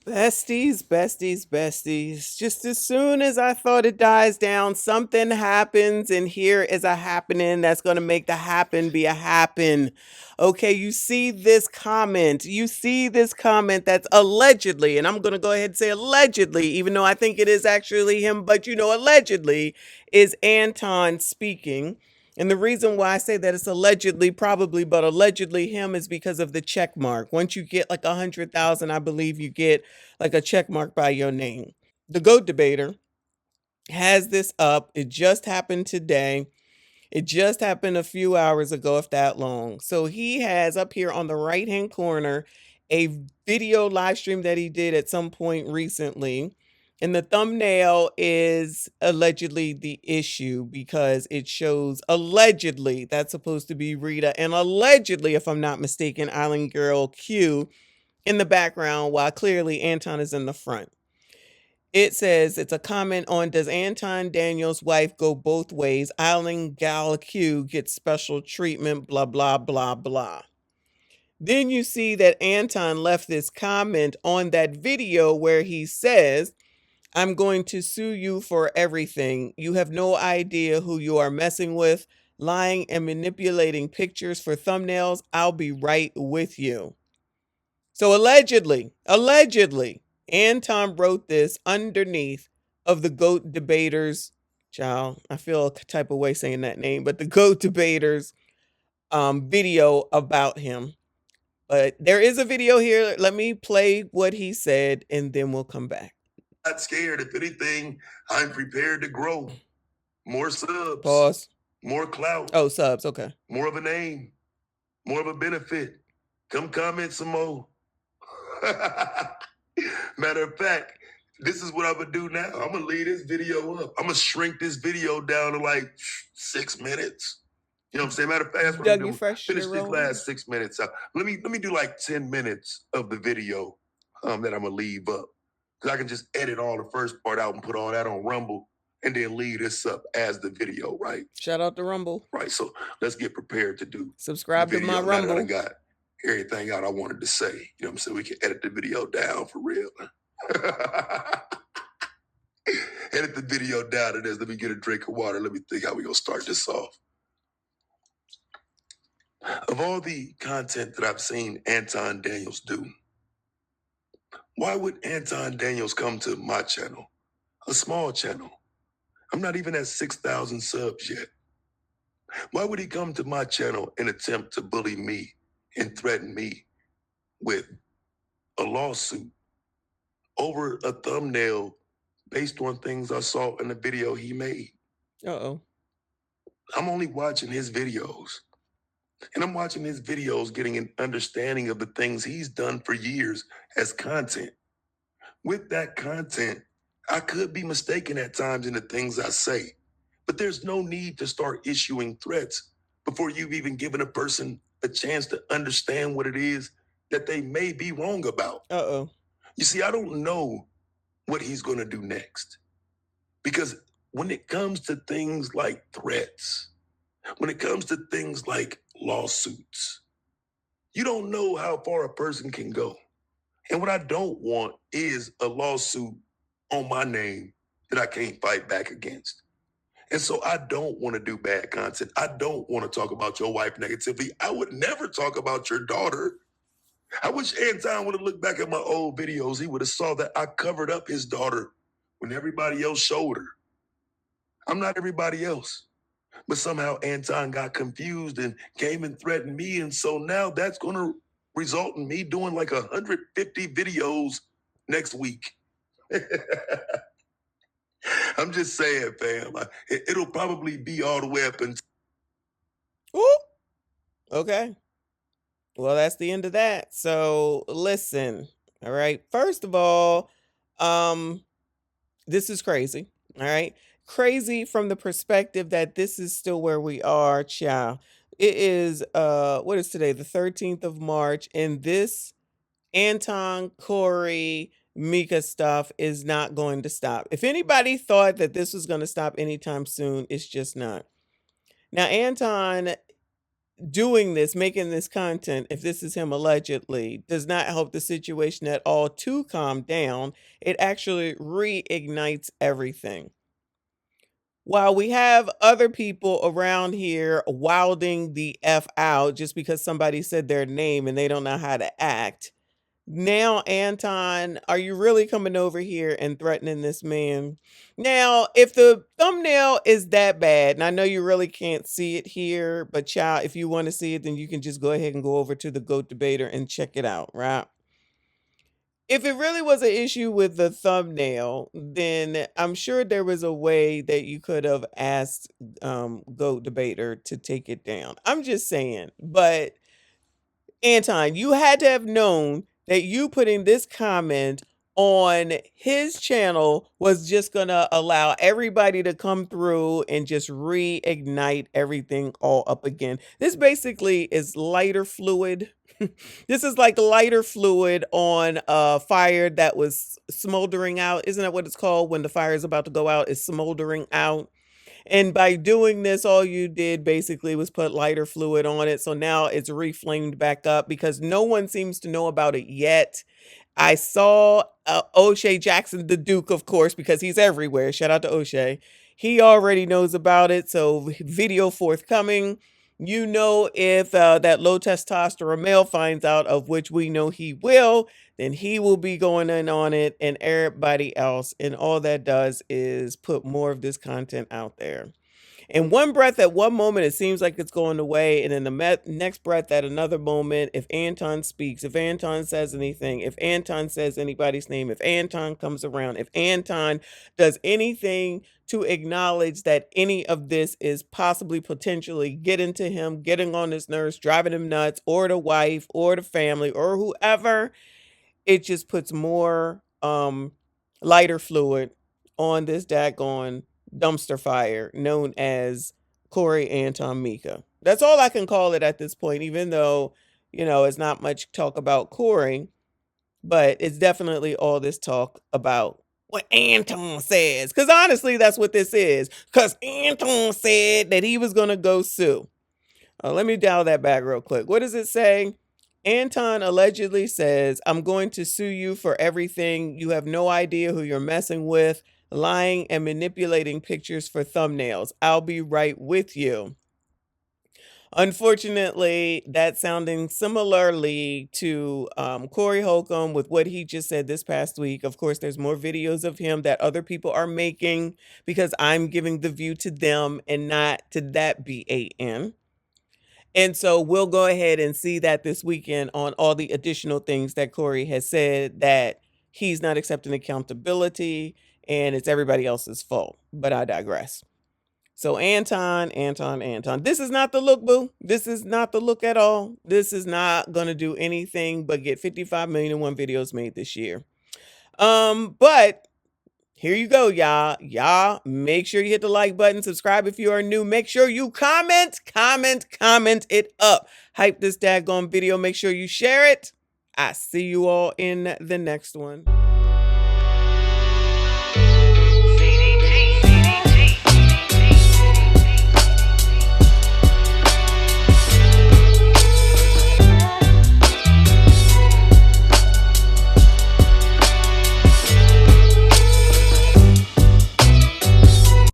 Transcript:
Besties, besties, besties. Just as soon as I thought it dies down, something happens, and here is a happening that's going to make the happen be a happen. Okay, you see this comment. You see this comment that's allegedly, and I'm going to go ahead and say allegedly, even though I think it is actually him, but allegedly is Anton speaking. And the reason why I say that it's allegedly, probably, but allegedly him is because of the check mark. Once you get like 100,000, I believe you get like a check mark by your name. The GOAT debater has this up. It just happened today. It just happened a few hours ago, if that long. So he has up here on the right hand corner a video live stream that he did at some point recently. And the thumbnail is allegedly the issue because it shows allegedly that's supposed to be Rita and allegedly, if I'm not mistaken, Island Girl Q in the background while clearly Anton is in the front. It says it's a comment on does Anton Daniels' wife go both ways? Island Gal Q gets special treatment, blah, blah, blah, blah. Then you see that Anton left this comment on that video where he says, I'm going to sue you for everything. You have no idea who you are messing with, lying and manipulating pictures for thumbnails. I'll be right with you. So allegedly, Anton wrote this underneath of the GOAT debaters. Child, I feel a type of way saying that name, but the GOAT debaters video about him. But there is a video here. Let me play what he said and then we'll come back. Not scared. If anything, I'm prepared to grow. More subs. Pause. More clout. Oh, subs. Okay. More of a name. More of a benefit. Come comment some more. Matter of fact, this is what I'm gonna do now. I'm gonna leave this video up. I'm gonna shrink this video down to like 6 minutes. You know what I'm saying? Matter of fact, that's what I'm doing. Finish this last 6 minutes up. Let me do like 10 minutes of the video that I'm gonna leave up. Because I can just edit all the first part out and put all that on Rumble and then leave this up as the video, right? Shout out to Rumble. Right, so let's get prepared to do. Subscribe to my Rumble. I got everything out I wanted to say. You know what I'm saying? We can edit the video down for real. Edit the video down to this. Let me get a drink of water. Let me think how we gonna start this off. Of all the content that I've seen Anton Daniels do, why would Anton Daniels come to my channel? A small channel. I'm not even at 6,000 subs yet. Why would he come to my channel and attempt to bully me and threaten me with a lawsuit over a thumbnail based on things I saw in the video he made? Uh-oh. I'm only watching his videos. And I'm watching his videos getting an understanding of the things he's done for years as content. With that content, I could be mistaken at times in the things I say, but there's no need to start issuing threats before you've even given a person a chance to understand what it is that they may be wrong about. Uh-oh. You see, I don't know what he's going to do next, because when it comes to things like threats, when it comes to things like lawsuits, you don't know how far a person can go. And what I don't want is a lawsuit on my name that I can't fight back against. And so I don't want to do bad content. I don't want to talk about your wife negatively. I would never talk about your daughter. I wish Anton would have looked back at my old videos. He would have saw that I covered up his daughter when everybody else showed her. I'm not everybody else. But somehow Anton got confused and came and threatened me. And so now that's going to result in me doing like 150 videos next week. I'm just saying, fam. It'll probably be all the way up until... Ooh. Okay. Well, that's the end of that. So listen. All right. First of all, this is crazy. All right. Crazy from the perspective that this is still where we are, child. It is what is today? The 13th of March, and this Anton, Corey, Mika stuff is not going to stop. If anybody thought that this was going to stop anytime soon, it's just not. Now, Anton doing this, making this content, if this is him allegedly, does not help the situation at all to calm down. It actually reignites everything. While we have other people around here wilding the F out just because somebody said their name and they don't know how to act, now, Anton, are you really coming over here and threatening this man? Now, if the thumbnail is that bad, and I know you really can't see it here, but child, if you want to see it, then you can just go ahead and go over to the GOAT Debater and check it out, right? If it really was an issue with the thumbnail, then I'm sure there was a way that you could have asked GOAT Debater to take it down. I'm just saying, but Anton, you had to have known that you putting this comment on his channel was just going to allow everybody to come through and just reignite everything all up again. This basically is lighter fluid. This is like lighter fluid on a fire that was smoldering out. Isn't that what it's called when the fire is about to go out? It's smoldering out. And by doing this, all you did basically was put lighter fluid on it. So now it's reflamed back up because no one seems to know about it yet. I saw O'Shea Jackson, the Duke, of course, because he's everywhere. Shout out to O'Shea. He already knows about it. So video forthcoming. You know, if that low testosterone male finds out, of which we know he will, then he will be going in on it and everybody else. And all that does is put more of this content out there. In one breath, at one moment, it seems like it's going away. And in the next breath, at another moment, if Anton speaks, if Anton says anything, if Anton says anybody's name, if Anton comes around, if Anton does anything to acknowledge that any of this is possibly potentially getting to him, getting on his nerves, driving him nuts, or the wife, or the family, or whoever, it just puts more lighter fluid on this daggone dumpster fire known as Corey Anton Mika. That's all I can call it at this point, even though, you know, it's not much talk about Corey, but it's definitely all this talk about what Anton says. Because honestly, that's what this is. Because Anton said that he was going to go sue. Let me dial that back real quick. What does it say? Anton allegedly says, I'm going to sue you for everything. You have no idea who you're messing with, lying and manipulating pictures for thumbnails. I'll be right with you. Unfortunately, that's sounding similarly to Corey Holcomb with what he just said this past week. Of course, there's more videos of him that other people are making because I'm giving the view to them and not to that BAN. And so we'll go ahead and see that this weekend on all the additional things that Corey has said that he's not accepting accountability and it's everybody else's fault. But I digress. So Anton, this is not the look, boo. This is not the look at all. This is not going to do anything but get 55 million and one videos made this year. But here you go, y'all. Y'all, make sure you hit the like button. Subscribe if you are new. Make sure you comment it up. Hype this daggone video. Make sure you share it. I see you all in the next one.